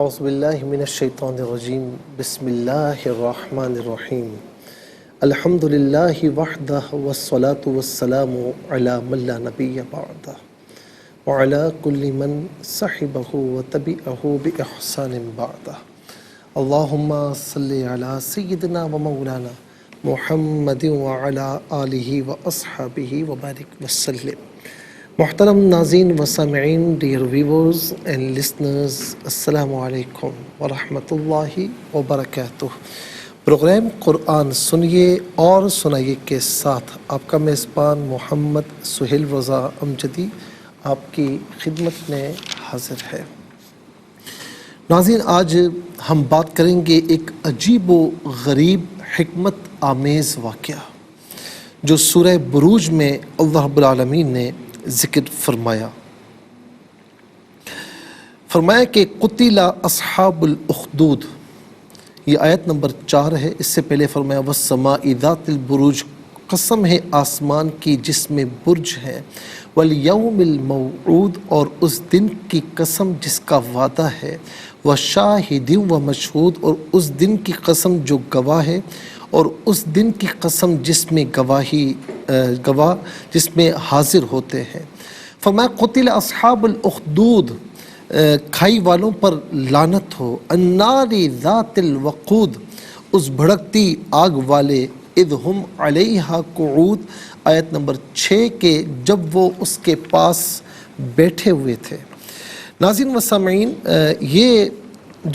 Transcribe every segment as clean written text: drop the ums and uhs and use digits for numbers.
اعوذ باللہ من الشیطان الرجیم بسم اللہ الرحمن الرحیم الحمد للہ وحدہ والصلاة والسلام علی من لا نبی بعدہ وعلی کل من صحبہ وتبعہ بإحسان بعدہ اللہم صلی علی سیدنا و مولانا محمد وعلی آلہ واصحابہ وبارک وسلم۔ محترم ناظرین و سامعین، ڈیئر ویورز اینڈ لسنرز، السلام علیکم ورحمۃ اللہ وبرکاتہ۔ پروگرام قرآن سنیے اور سنائیے کے ساتھ آپ کا میزبان محمد سہیل رضا امجدی آپ کی خدمت میں حاضر ہے۔ ناظرین، آج ہم بات کریں گے ایک عجیب و غریب حکمت آمیز واقعہ جو سورہ بروج میں اللہ رب العالمین نے ذکر فرمایا کہ قتل اصحاب الاخدود، یہ آیت نمبر 4 ہے۔ اس سے پہلے فرمایا والسماء ذات البروج، قسم ہے آسمان کی جس میں برج ہے، والیوم الموعود، اور اس دن کی قسم جس کا وعدہ ہے، وشاہد ومشہود، اور اس دن کی قسم جو گواہ ہے، اور اس دن کی قسم جس میں گواہ جس میں حاضر ہوتے ہیں۔ فرمایا قتل اصحاب الاخدود، کھائی والوں پر لعنت ہو، النار ذات الوقود، اس بھڑکتی آگ والے، اذ ہم علیہا قعود، آیت نمبر 6 کے جب وہ اس کے پاس بیٹھے ہوئے تھے۔ ناظرین و سامعین، یہ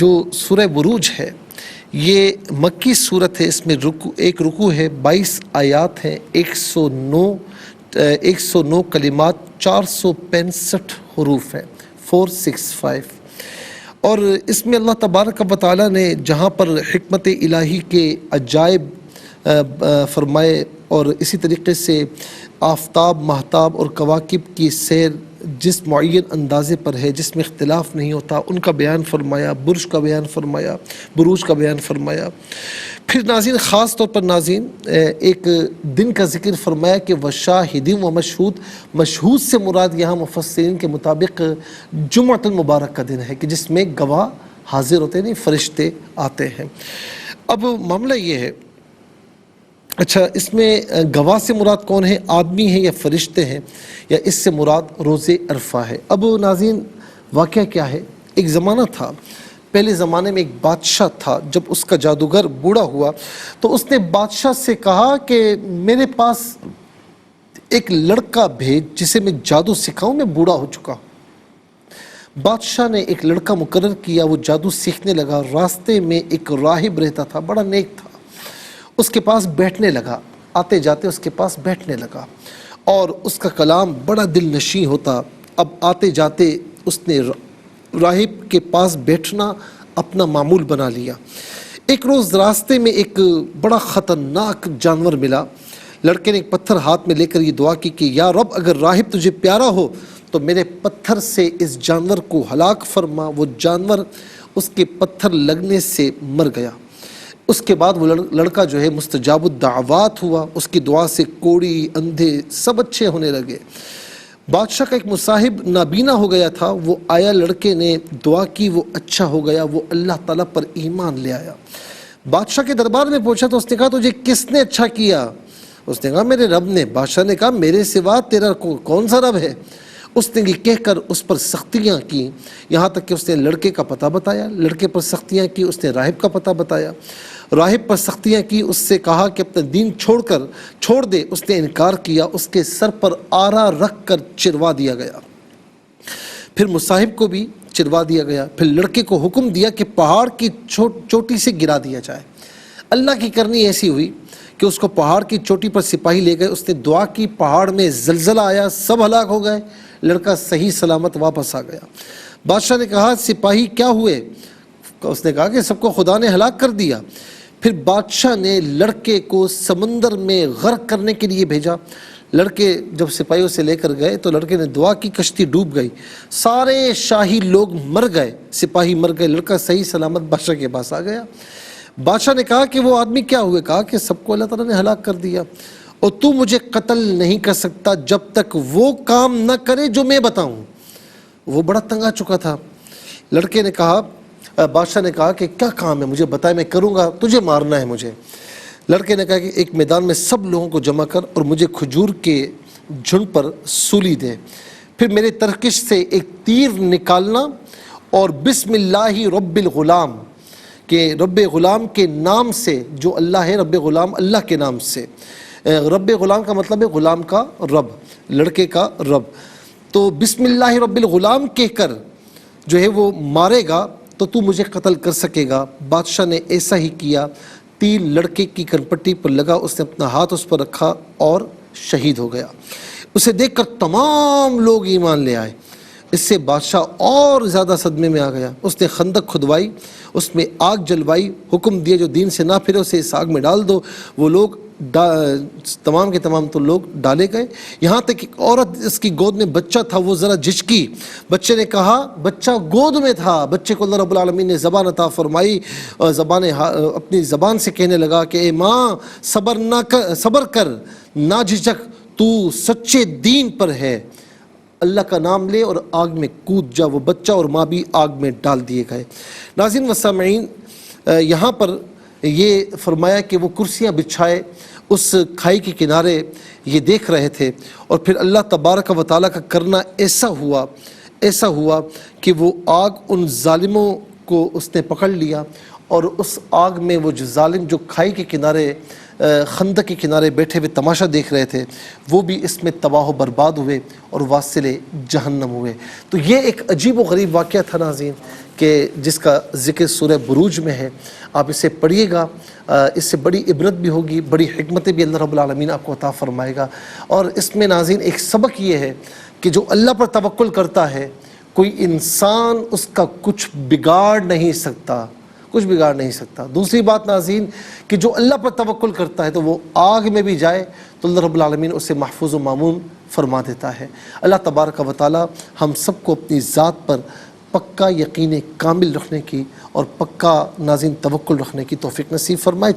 جو سورہ بروج ہے یہ مکی صورت ہے۔ اس میں ایک رکوع ہے، 22 آیات ہیں، 109 کلمات، 465 حروف ہیں، 465۔ اور اس میں اللہ تبارک و تعالیٰ نے جہاں پر حکمت الہی کے عجائب فرمائے، اور اسی طریقے سے آفتاب، مہتاب اور کواکب کی سیر جس معین اندازے پر ہے، جس میں اختلاف نہیں ہوتا، ان کا بیان فرمایا، بروج کا بیان فرمایا۔ پھر ناظرین، خاص طور پر ناظرین ایک دن کا ذکر فرمایا کہ وشاہد و مشہود، مشہود سے مراد یہاں مفسرین کے مطابق جمعۃ المبارک کا دن ہے کہ جس میں گواہ حاضر ہوتے ہیں، فرشتے آتے ہیں۔ اب معاملہ یہ ہے، اچھا اس میں گواہ سے مراد کون ہے؟ آدمی ہے یا فرشتے ہیں، یا اس سے مراد روز عرفہ ہے؟ اب ناظرین واقعہ کیا ہے؟ ایک زمانہ تھا، پہلے زمانے میں ایک بادشاہ تھا۔ جب اس کا جادوگر بوڑھا ہوا تو اس نے بادشاہ سے کہا کہ میرے پاس ایک لڑکا بھیج جسے میں جادو سکھاؤں، میں بوڑھا ہو چکا ہوں۔ بادشاہ نے ایک لڑکا مقرر کیا، وہ جادو سیکھنے لگا۔ راستے میں ایک راہب رہتا تھا، بڑا نیک تھا، اس کے پاس بیٹھنے لگا، آتے جاتے اس کے پاس بیٹھنے لگا، اور اس کا کلام بڑا دل نشیں ہوتا۔ اب آتے جاتے اس نے راہب کے پاس بیٹھنا اپنا معمول بنا لیا۔ ایک روز راستے میں ایک بڑا خطرناک جانور ملا۔ لڑکے نے ایک پتھر ہاتھ میں لے کر یہ دعا کی کہ یا رب، اگر راہب تجھے پیارا ہو تو میرے پتھر سے اس جانور کو ہلاک فرما۔ وہ جانور اس کے پتھر لگنے سے مر گیا۔ اس کے بعد وہ لڑکا جو ہے مستجاب الدعوات ہوا، اس کی دعا سے کوڑی، اندھے سب اچھے ہونے لگے۔ بادشاہ کا ایک مصاحب نابینا ہو گیا تھا، وہ آیا، لڑکے نے دعا کی، وہ اچھا ہو گیا، وہ اللہ تعالیٰ پر ایمان لے آیا۔ بادشاہ کے دربار میں پہنچا تو اس نے کہا تجھے کس نے اچھا کیا؟ اس نے کہا میرے رب نے۔ بادشاہ نے کہا میرے سوا تیرا کون سا رب ہے؟ اس نے یہ کہہ کر اس پر سختیاں کی، یہاں تک کہ اس نے لڑکے کا پتہ بتایا، لڑکے پر سختیاں کی، اس نے راہب کا پتہ بتایا، راہب پر سختیاں کی، اس سے کہا کہ اپنا دین چھوڑ دے، اس نے انکار کیا، اس کے سر پر آرا رکھ کر چروا دیا گیا۔ پھر مصاحب کو بھی چروا دیا گیا۔ پھر لڑکے کو حکم دیا کہ پہاڑ کی چوٹی سے گرا دیا جائے۔ اللہ کی کرنی ایسی ہوئی کہ اس کو پہاڑ کی چوٹی پر سپاہی لے گئے، اس نے دعا کی، پہاڑ میں زلزلہ آیا، سب ہلاک ہو گئے، لڑکا صحیح سلامت واپس آ گیا۔ بادشاہ نے کہا سپاہی کیا ہوئے؟ اس نے کہا کہ سب کو خدا نے ہلاک کر دیا۔ پھر بادشاہ نے لڑکے کو سمندر میں غرق کرنے کے لیے بھیجا۔ لڑکے جب سپاہیوں سے لے کر گئے تو لڑکے نے دعا کی، کشتی ڈوب گئی، سارے شاہی لوگ مر گئے، سپاہی مر گئے، لڑکا صحیح سلامت بادشاہ کے پاس آ گیا۔ بادشاہ نے کہا کہ وہ آدمی کیا ہوئے؟ کہا کہ سب کو اللہ تعالیٰ نے ہلاک کر دیا، اور تو مجھے قتل نہیں کر سکتا جب تک وہ کام نہ کرے جو میں بتاؤں۔ وہ بڑا تنگ آ چکا تھا۔ لڑکے نے کہا بادشاہ نے کہا کہ کیا کام ہے مجھے بتائے، میں کروں گا، تجھے مارنا ہے مجھے۔ لڑکے نے کہا کہ ایک میدان میں سب لوگوں کو جمع کر اور مجھے کھجور کے جھنڈ پر سولی دے، پھر میرے ترکش سے ایک تیر نکالنا اور بسم اللہ رب الغلام، کہ رب غلام کے نام سے، جو اللہ ہے رب غلام اللہ کے نام سے، رب غلام کا مطلب ہے غلام کا رب، لڑکے کا رب، تو بسم اللہ رب الغلام کہہ کر جو ہے وہ مارے گا تو تو مجھے قتل کر سکے گا۔ بادشاہ نے ایسا ہی کیا، تیر لڑکے کی کنپٹی پر لگا، اس نے اپنا ہاتھ اس پر رکھا اور شہید ہو گیا۔ اسے دیکھ کر تمام لوگ ایمان لے آئے۔ اس سے بادشاہ اور زیادہ صدمے میں آ گیا۔ اس نے خندق کھدوائی، اس میں آگ جلوائی، حکم دیا جو دین سے نہ پھرے اسے اس آگ میں ڈال دو۔ وہ لوگ تمام کے تمام تو لوگ ڈالے گئے، یہاں تک ایک عورت اس کی گود میں بچہ تھا، وہ ذرا جھجکی۔ بچے نے کہا، بچہ گود میں تھا، بچے کو اللہ رب العالمین نے زبان عطا فرمائی، اور اپنی زبان سے کہنے لگا کہ اے ماں صبر کر، نہ جھجک، تو سچے دین پر ہے، اللہ کا نام لے اور آگ میں کود جا۔ وہ بچہ اور ماں بھی آگ میں ڈال دیے گئے۔ ناظرین و سامعین، یہاں پر یہ فرمایا کہ وہ کرسیاں بچھائے اس کھائی کے کنارے یہ دیکھ رہے تھے، اور پھر اللہ تبارک و تعالیٰ کا کرنا ایسا ہوا کہ وہ آگ ان ظالموں کو اس نے پکڑ لیا، اور اس آگ میں وہ جو ظالم جو کھائی کے کنارے خندق کے کنارے بیٹھے ہوئے تماشا دیکھ رہے تھے، وہ بھی اس میں تباہ و برباد ہوئے اور واصل جہنم ہوئے۔ تو یہ ایک عجیب و غریب واقعہ تھا ناظرین، کہ جس کا ذکر سورہ بروج میں ہے۔ آپ اسے پڑھیے گا، اس سے بڑی عبرت بھی ہوگی، بڑی حکمتیں بھی اللہ رب العالمین آپ کو عطا فرمائے گا۔ اور اس میں ناظرین ایک سبق یہ ہے کہ جو اللہ پر توکل کرتا ہے، کوئی انسان اس کا کچھ بگاڑ نہیں سکتا، کچھ بگاڑ نہیں سکتا۔ دوسری بات ناظرین کہ جو اللہ پر توکل کرتا ہے تو وہ آگ میں بھی جائے تو اللہ رب العالمین اسے محفوظ و مامون فرما دیتا ہے۔ اللہ تبارک و تعالی ہم سب کو اپنی ذات پر پکا یقین کامل رکھنے کی اور پکا ناظرین توکل رکھنے کی توفیق نصیب فرمائے۔